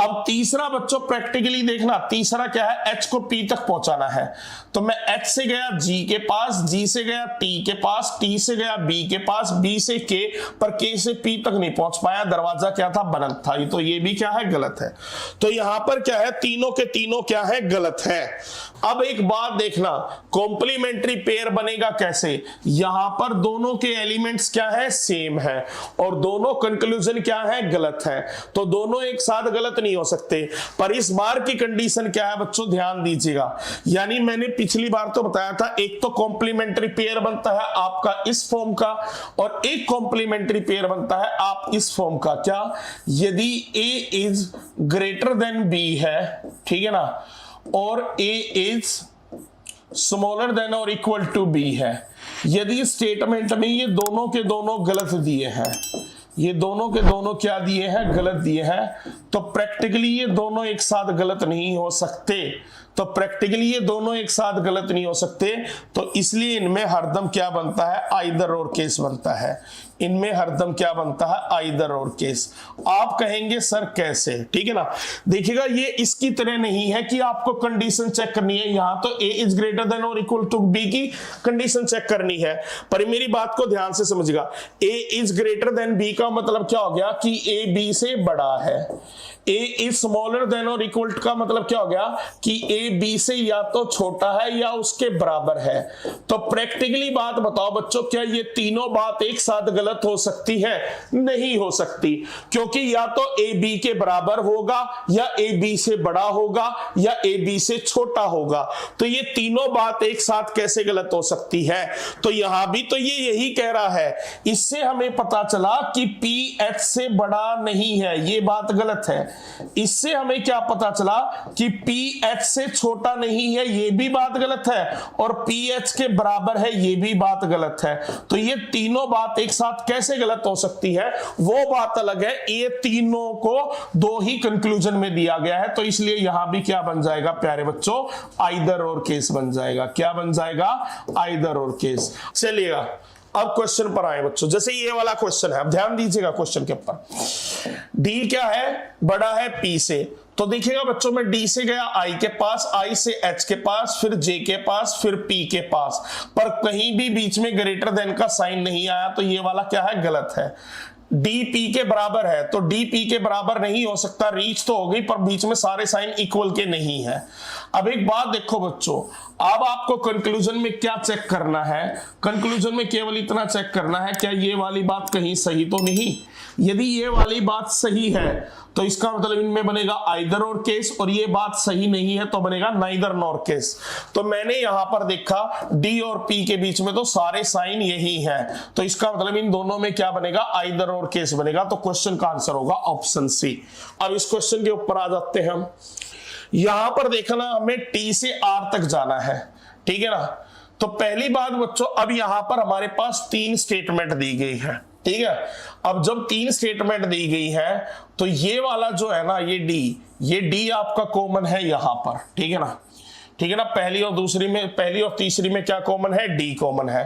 अब तीसरा बच्चों प्रैक्टिकली देखना, तीसरा क्या है, H को P तक पहुंचाना है, तो मैं H से गया G के पास, G से गया T के पास, T से गया B के पास, B से K, पर K से P तक नहीं पहुंच पाया, दरवाजा क्या था, बंद था, तो ये भी क्या है, गलत है। तो यहां पर क्या है, तीनों के तीनों क्या है, गलत है। अब एक बात देखना, कॉम्प्लीमेंट्री पेयर बनेगा कैसे, यहां पर दोनों के एलिमेंट्स क्या है, सेम है, और दोनों कंक्लूजन क्या है, गलत है, तो दोनों एक साथ गलत नहीं हो सकते। पर इस बार की कंडीशन क्या है बच्चों, ध्यान दीजिएगा। यानी मैंने पिछली बार तो बताया था, एक तो कॉम्प्लीमेंट्री पेयर बनता है आपका इस फॉर्म का, और एक कॉम्प्लीमेंट्री पेयर बनता है आप इस फॉर्म का। क्या, यदि A is greater than B है, ठीक है ना, और A इज स्मॉलर देन और इक्वल टू B है। यदि स्टेटमेंट में ये दोनों के दोनों गलत दिए हैं, ये दोनों के दोनों क्या दिए हैं, गलत दिए हैं, तो प्रैक्टिकली ये दोनों एक साथ गलत नहीं हो सकते, तो प्रैक्टिकली ये दोनों एक साथ गलत नहीं हो सकते, तो इसलिए इनमें हरदम क्या बनता है, आइदर और केस बनता है। इनमें हरदम क्या बनता है, आइदर और केस। आप कहेंगे सर कैसे, ठीक है ना। देखिएगा, ये इसकी तरह नहीं है कि आपको कंडीशन चेक करनी है, यहां तो A इज ग्रेटर देन और इक्वल टू B की कंडीशन चेक करनी है, पर मेरी बात को ध्यान से समझिएगा। A is greater than B का मतलब क्या हो गया कि A B से बड़ा है। A इज स्मॉलर देन और इक्वल का मतलब क्या हो गया कि A B से या तो छोटा है या उसके बराबर है। तो प्रैक्टिकली बात बताओ बच्चों, क्या ये तीनों बात एक साथ गलत हो सकती है? नहीं हो सकती, क्योंकि या तो A B के बराबर होगा, या A B से बड़ा होगा, या A B से छोटा होगा। तो ये तीनों बात एक साथ कैसे गलत हो सकती है? तो यहां भी तो ये यही कह रहा है। इससे हमें पता चला कि P H से बड़ा नहीं है, ये बात गलत है। इससे हमें क्या पता चला कि P H से छोटा नहीं है, ये भी बात गलत है, और P H के बराबर है, ये भी बात गलत है। तो ये तीनों बात एक साथ कैसे गलत हो सकती है, वो बात अलग है। ये तीनों को दो ही कंक्लूजन में दिया गया है, तो इसलिए यहां भी क्या बन जाएगा प्यारे बच्चों, आइदर और केस बन जाएगा। क्या बन जाएगा, आइदर और केस। चलिएगा अब क्वेश्चन पर आए बच्चों। जैसे ये वाला क्वेश्चन है, अब ध्यान दीजिएगा क्वेश्चन के ऊपर। डी क्या है, बड़ा है P से, तो देखिएगा बच्चों, मैं D से गया I के पास, I से H के पास, फिर J के पास, फिर P के पास, पर कहीं भी बीच में ग्रेटर देन का साइन नहीं आया, तो ये वाला क्या है, गलत है। D P के बराबर है, तो D P के बराबर नहीं हो सकता, रीच तो हो गई, पर बीच में सारे साइन इक्वल के नहीं है। अब एक बात देखो बच्चों, अब आपको कंक्लूजन में क्या चेक करना है, कंक्लूजन में केवल इतना चेक करना है, क्या ये वाली बात कहीं सही तो नहीं। यदि ये वाली बात सही है तो इसका मतलब इनमें बनेगा आइदर और केस, और ये बात सही नहीं है तो बनेगा नाइदर नॉर केस। तो मैंने यहां पर देखा डी और पी के बीच में तो सारे साइन यही है, तो इसका मतलब इन दोनों में क्या बनेगा, आइदर और केस बनेगा। तो क्वेश्चन का आंसर होगा ऑप्शन सी। अब इस क्वेश्चन के ऊपर आ जाते हैं हम। यहां पर देखना हमें टी से आर तक जाना है, ठीक है ना। तो पहली बात बच्चों, अब यहां पर हमारे पास 3 स्टेटमेंट दी गई है, ठीक है। अब जब 3 स्टेटमेंट दी गई है तो ये वाला जो है ना, ये डी आपका कॉमन है यहां पर, ठीक है ना, ठीक है ना। पहली और तीसरी में क्या कॉमन है, डी कॉमन है,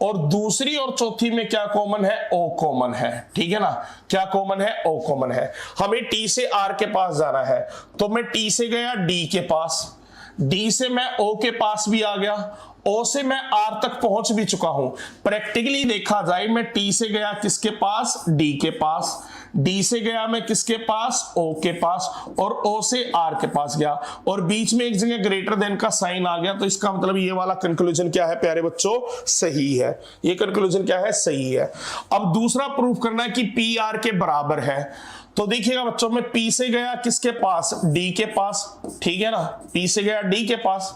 और दूसरी और चौथी में क्या कॉमन है, ओ कॉमन है, ठीक है ना। क्या कॉमन है, ओ कॉमन है। हमें टी से आर के पास जाना है, तो मैं टी से गया डी के पास, डी से मैं ओ के पास भी आ गया, ओ से मैं आर तक पहुंच भी चुका हूं। प्रैक्टिकली देखा जाए, मैं टी से गया किसके पास, डी के पास, डी से गया मैं किसके पास, ओ के पास, और ओ से आर के पास गया, और बीच में एक जगह ग्रेटर देन का साइन आ गया। तो इसका मतलब ये वाला कंक्लूजन क्या है प्यारे बच्चों, सही है। ये कंक्लूजन क्या है, सही है। अब दूसरा प्रूफ करना है कि पी आर के बराबर है। तो देखिएगा बच्चों, मैं पी से गया किसके पास, डी के पास, ठीक है ना, पी से गया डी के पास।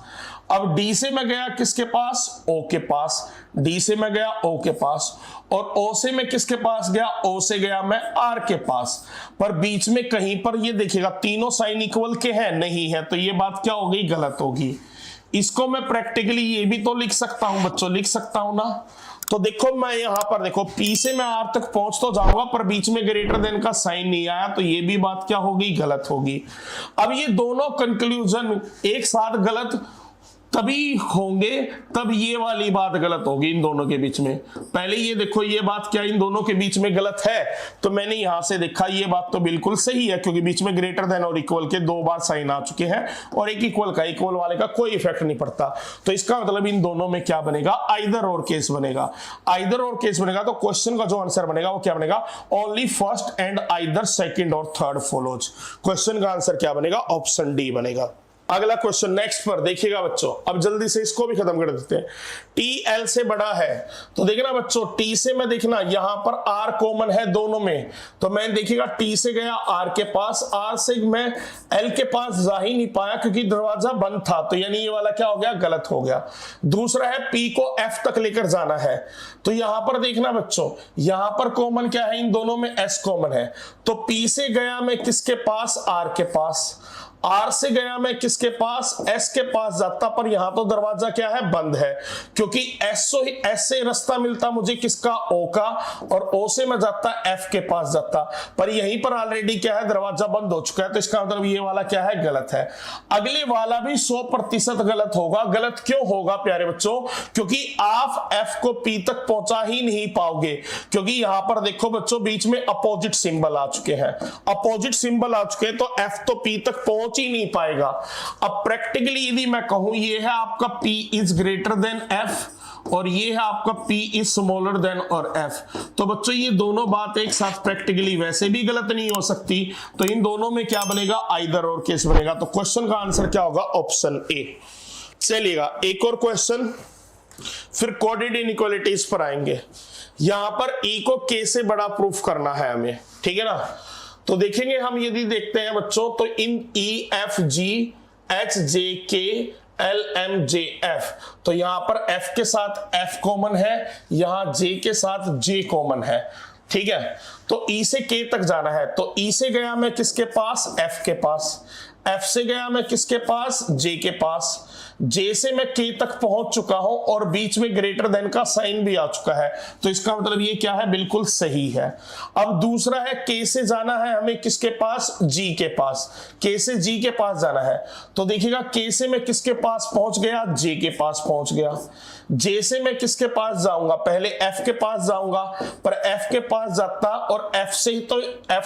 अब डी से मैं गया किसके पास, ओ के पास, डी से मैं गया ओ के पास, और ओ से मैं किसके पास गया, ओ से गया मैं आर के पास। पर बीच में कहीं पर ये देखिएगा तीनों साइन इक्वल के हैं, नहीं है, तो ये बात क्या हो गई, गलत होगी। इसको मैं प्रैक्टिकली ये भी तो लिख सकता हूं बच्चों, लिख सकता हूं ना। तो देखो मैं यहां पर देखो, पी से मैं आर तक पहुंच तो जाऊंगा, पर बीच में ग्रेटर देन का साइन नहीं आया, तो ये भी बात क्या होगी, गलत होगी। अब ये दोनों कंक्लूजन एक साथ गलत तभी होंगे, तब ये वाली बात गलत होगी इन दोनों के बीच में। पहले ये देखो, ये बात क्या इन दोनों के बीच में गलत है, तो मैंने यहां से देखा ये बात तो बिल्कुल सही है, क्योंकि बीच में ग्रेटर देन और इक्वल के 2 बार साइन आ चुके हैं, और एक इक्वल वाले का कोई इफेक्ट नहीं पड़ता। तो इसका मतलब इन दोनों में क्या बनेगा, आइदर और केस बनेगा। आइदर और केस बनेगा तो क्वेश्चन का जो आंसर बनेगा वो क्या बनेगा, only first and either second और थर्ड फॉलोज। क्वेश्चन का आंसर क्या बनेगा, ऑप्शन डी बनेगा। अगला क्वेश्चन नेक्स्ट पर देखिएगा बच्चों, अब जल्दी से इसको भी खत्म कर देते हैं। टी एल से बड़ा है, तो देखना बच्चों, टी से मैं देखना यहां पर आर कॉमन है दोनों में, तो मैं देखिएगा टी से गया आर के पास, आर से मैं एल के पास जा ही नहीं पाया क्योंकि दरवाजा बंद था, तो यानी ये वाला क्या हो गया, गलत हो गया। दूसरा है पी को एफ तक लेकर जाना है, तो यहां पर देखना बच्चों, यहां पर कॉमन क्या है, इन दोनों में एस कॉमन है, तो पी से गया मैं किसके पास, आर के पास, आर से गया मैं किसके पास, एस के पास जाता, पर यहां तो दरवाजा क्या है, बंद है, क्योंकि एस से रास्ता मिलता मुझे किसका, ओ का, और ओ से मैं जाता एफ के पास जाता, पर यहीं पर ऑलरेडी क्या है, दरवाजा बंद हो चुका है, तो इसका मतलब ये वाला क्या है, गलत है। अगले वाला भी 100% गलत होगा। गलत क्यों होगा प्यारे बच्चों, क्योंकि आप एफ को पी तक पहुंचा ही नहीं पाओगे, क्योंकि यहां पर देखो बच्चों, बीच में अपोजिट सिंबल आ चुके हैं, अपोजिट सिंबल आ चुके हैं, तो एफ तो पी तक पहुंच ही नहीं पाएगा। अब प्रैक्टिकली यदि मैं कहूं, ये है आपका P is greater than F, और ये है आपका P इज स्मॉलर देन और F, तो बच्चों ये दोनों बात एक साथ प्रैक्टिकली वैसे भी गलत नहीं हो सकती, तो इन दोनों में क्या बनेगा, आइदर और केस बनेगा। तो क्वेश्चन का आंसर क्या होगा, ऑप्शन ए। चलिएगा एक और क्वेश्चन, फिर कोडेड इनइक्वालिटीज पर आएंगे। यहां पर E को K से बड़ा प्रूफ करना है हमें, ठीक है ना। तो देखेंगे हम, यदि देखते हैं बच्चों, तो इन E F G H J K L M J F, तो यहां पर F के साथ F कॉमन है, यहां J के साथ J कॉमन है, ठीक है। तो E से K तक जाना है, तो E से गया मैं किसके पास, F के पास, F से गया मैं किसके पास, J के पास, J से मैं K तक पहुंच चुका हूं, और बीच में ग्रेटर देन का साइन भी आ चुका है, तो इसका मतलब ये क्या है, बिल्कुल सही है। अब दूसरा है K से जाना है हमें किसके पास, G के पास, K से G के पास जाना है, तो देखिएगा K से मैं किसके पास पहुंच गया, J के पास पहुंच गया। J से मैं किसके पास जाऊंगा, पहले F के पास जाऊंगा, पर F के पास जाता, और F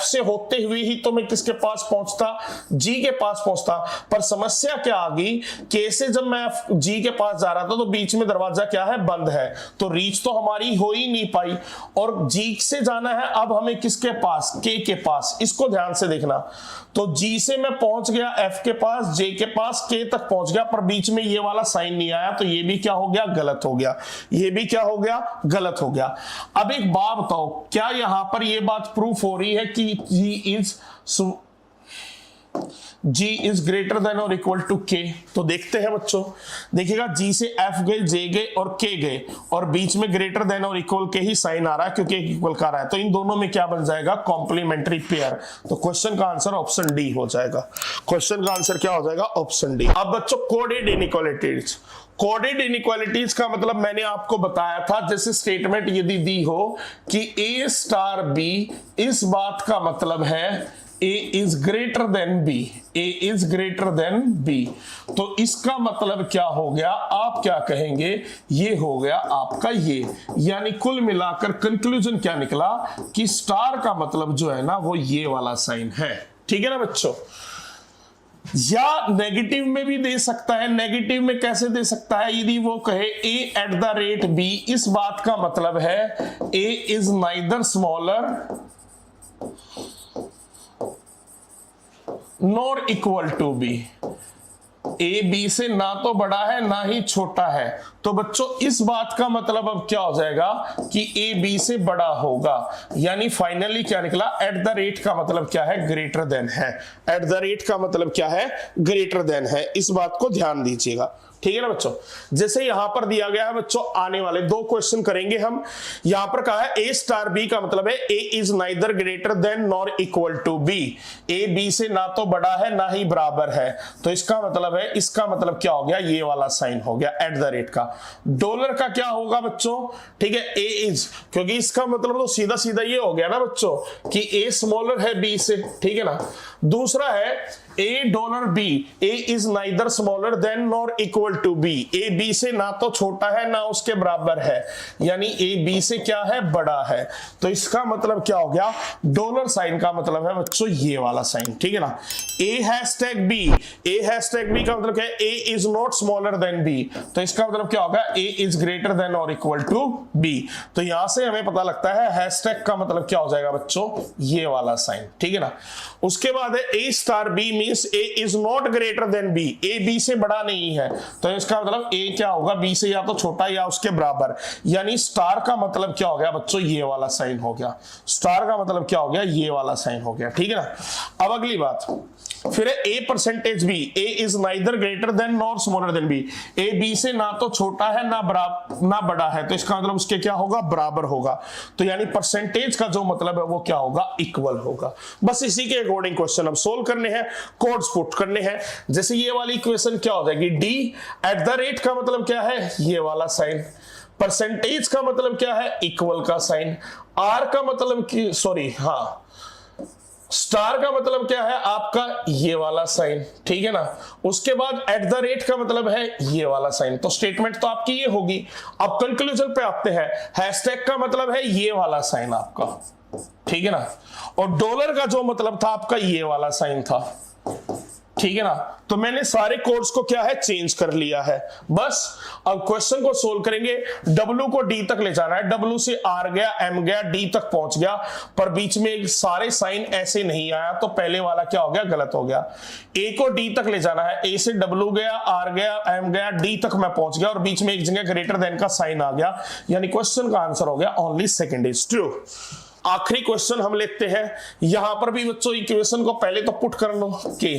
से होते हुए ही तो मैं किसके पास पहुंचता, G के पास पहुंचता। पर समस्या क्या आ गई, K से जब मैं G के पास जा रहा था तो बीच में दरवाजा क्या है, बंद है, तो रीच तो हमारी हो ही नहीं पाई, और G से जाना है अब हमें किसके पास, K के पास। इसको ध्यान से देखना, तो G से मैं पहुंच गया F के पास, J के पास, K तक पहुंच गया, पर बीच में ये वाला साइन नहीं आया, तो ये भी क्या हो गया, गलत गलत हो गया, ये भी क्या हो गया, गलत हो गया। अब एक बात बताओ, क्या यहां पर ये बात प्रूफ हो रही है कि G इज ग्रेटर देन और इक्वल टू K? तो देखते हैं बच्चों, देखिएगा G से F गए, J गए और K गए, और बीच में ग्रेटर देन और इक्वल के ही साइन आ रहा है क्योंकि एक इक्वल का रहा है, तो इन दोनों में क्या बन जाएगा, कॉम्प्लीमेंट्री पेयर। तो क्वेश्चन का आंसर ऑप्शन डी हो जाएगा। क्वेश्चन का आंसर क्या हो जाएगा, ऑप्शन डी। अब बच्चों कोडेड इनइक्वालिटीज, कोडेड इनइक्वालिटीज का मतलब मैंने आपको बताया था, जैसे स्टेटमेंट यदि दी हो कि A स्टार B, इस बात का मतलब है A is greater than B, A is greater than B, तो इसका मतलब क्या हो गया, आप क्या कहेंगे, ये हो गया आपका ये, यानी कुल मिलाकर कंक्लूजन क्या निकला कि स्टार का मतलब जो है ना वो ये वाला साइन है। ठीक है ना बच्चों, या नेगेटिव में भी दे सकता है। नेगेटिव में कैसे दे सकता है, यदि वो कहे A at the rate B, इस बात का मतलब है A is neither smaller nor equal to B, A B से ना तो बड़ा है ना ही छोटा है। तो बच्चों इस बात का मतलब अब क्या हो जाएगा कि A B से बड़ा होगा, यानी फाइनली क्या निकला, एट द रेट का मतलब क्या है, ग्रेटर देन है। एट द रेट का मतलब क्या है, ग्रेटर देन है। इस बात को ध्यान दीजिएगा। ठीक है ना बच्चों, जैसे यहां पर दिया गया है बच्चों, आने वाले दो क्वेश्चन करेंगे हम। यहां पर कहा है A स्टार B का मतलब है A is neither greater than nor equal to B, A B से ना तो बड़ा है ना ही बराबर है, तो इसका मतलब है, इसका मतलब क्या हो गया, ये वाला साइन हो गया एट द रेट का। डॉलर का क्या होगा बच्चों, ठीक है, A इज, क्योंकि इसका मतलब तो सीधा सीधा ये हो गया ना बच्चों कि A स्मॉलर है B से, ठीक है ना। दूसरा है A dollar B, A is neither smaller than nor equal to B, A B से ना तो छोटा है ना उसके बराबर है, यानी A B से क्या है, बड़ा है। तो इसका मतलब क्या हो गया, डॉलर साइन का मतलब है बच्चों ये वाला साइन। ठीक है ना, A hashtag B, A hashtag B का मतलब क्या है, A is not smaller then B, तो इसका मतलब क्या होगा, A इज ग्रेटर देन और इक्वल टू B। तो यहां से हमें पता लगता है हैशटैग का मतलब क्या हो जाएगा बच्चों, ये वाला साइन। ठीक है ना, उसके बाद है A star B means A is not greater then B, A B से बड़ा नहीं है, तो इसका मतलब A क्या होगा, B से या तो छोटा या उसके बराबर, यानी स्टार का मतलब क्या हो गया बच्चों, ये वाला साइन हो गया। स्टार का मतलब क्या हो गया, ये वाला साइन हो गया। ठीक है ना। अब अगली बात फिर है A percentage B, A is neither greater than nor smaller than B, A B से ना तो छोटा है ना बड़ा है, तो इसका मतलब उसके क्या होगा, बराबर होगा। तो यानी परसेंटेज का जो मतलब है वो क्या होगा, इक्वल होगा। बस इसी के अकॉर्डिंग क्वेश्चन अब सोल्व करने हैं, कोड्स पुट करने हैं। जैसे ये वाली इक्वेशन क्या हो जाएगी, D एट द रेट का मतलब क्या है, ये वाला साइन, परसेंटेज का मतलब क्या है, इक्वल का साइन, R का मतलब कि सॉरी हाँ स्टार का मतलब क्या है आपका, ये वाला साइन। ठीक है ना, उसके बाद एट द रेट का मतलब है ये वाला साइन। तो स्टेटमेंट तो आपकी ये होगी। अब कंक्लूजन पे आते हैं, हैशटैग का मतलब है ये वाला साइन आपका, ठीक है ना, और डॉलर का जो मतलब था आपका ये वाला साइन था। ठीक है ना, तो मैंने सारे कोड्स को क्या है, चेंज कर लिया है। बस अब क्वेश्चन को सोल्व करेंगे। W को D तक ले जाना है, W से R गया, M गया, D तक पहुंच गया, पर बीच में सारे साइन ऐसे नहीं आया, तो पहले वाला क्या हो गया, गलत हो गया। A को D तक ले जाना है, A से W गया, R गया, M गया, D तक मैं पहुंच गया, और बीच में एक जगह ग्रेटर देन का साइन आ गया, यानी क्वेश्चन का आंसर हो गया ओनली सेकंड इज ट्रू। आखिरी क्वेश्चन हम लेते हैं। यहां पर भी बच्चों इक्वेशन को पहले तो पुट कर लो कि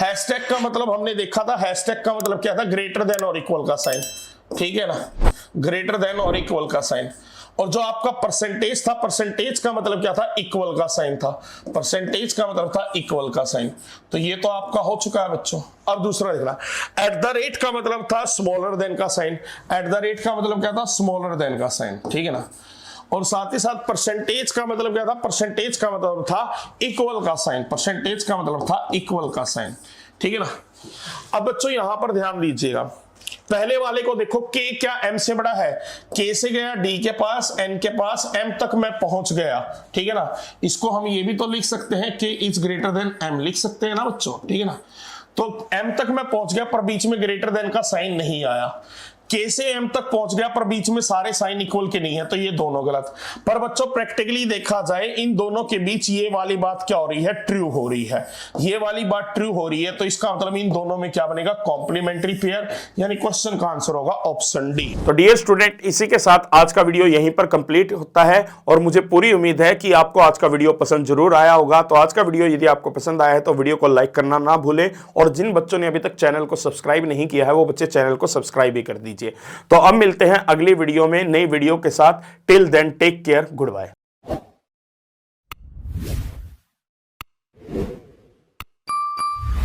हैशटैग का मतलब हमने देखा था, हैशटैग का मतलब क्या था, ग्रेटर देन और इक्वल का साइन। ठीक है ना, ग्रेटर देन और इक्वल का साइन। और जो आपका परसेंटेज था, परसेंटेज का मतलब क्या था, इक्वल का साइन था। परसेंटेज का मतलब था इक्वल का साइन। तो ये तो आपका हो चुका है बच्चों। अब दूसरा देखना, एट द रेट का मतलब था स्मॉलर देन का साइन। एट द रेट का मतलब क्या था, स्मॉलर देन का साइन। ठीक है ना, और साथ ही साथ परसेंटेज का मतलब क्या था, परसेंटेज का मतलब था इक्वल का साइन। परसेंटेज का मतलब था इक्वल का साइन। ठीक है ना। अब बच्चों यहां पर ध्यान दीजिएगा, पहले वाले को देखो, K क्या M से बड़ा है, K से गया D के पास, N के पास, M तक मैं पहुंच गया। ठीक है ना, इसको हम ये भी तो लिख सकते हैं K is greater than M, लिख सकते हैं ना बच्चों। ठीक है ना, तो M तक मैं पहुंच गया, पर बीच में ग्रेटर देन का साइन नहीं आया। के से एम तक पहुंच गया पर बीच में सारे साइन इक्वल के नहीं है, तो ये दोनों गलत। पर बच्चों प्रैक्टिकली देखा जाए इन दोनों के बीच ये वाली बात क्या हो रही है, ट्रू हो रही है। ये वाली बात ट्रू हो रही है, तो इसका मतलब इन दोनों में क्या बनेगा, कॉम्प्लीमेंट्री पेयर, यानी क्वेश्चन का आंसर होगा ऑप्शन डी। तो डियर स्टूडेंट, इसी के साथ आज का वीडियो यहीं पर कंप्लीट होता है और मुझे पूरी उम्मीद है कि आपको आज का वीडियो पसंद जरूर आया होगा। तो आज का वीडियो यदि आपको पसंद आया है तो वीडियो को लाइक करना ना भूलें, और जिन बच्चों ने अभी तक चैनल को सब्सक्राइब नहीं किया है वो बच्चे चैनल को सब्सक्राइब भी कर दीजिए। तो अब मिलते हैं अगली वीडियो में नई वीडियो के साथ। Till then take care, good bye.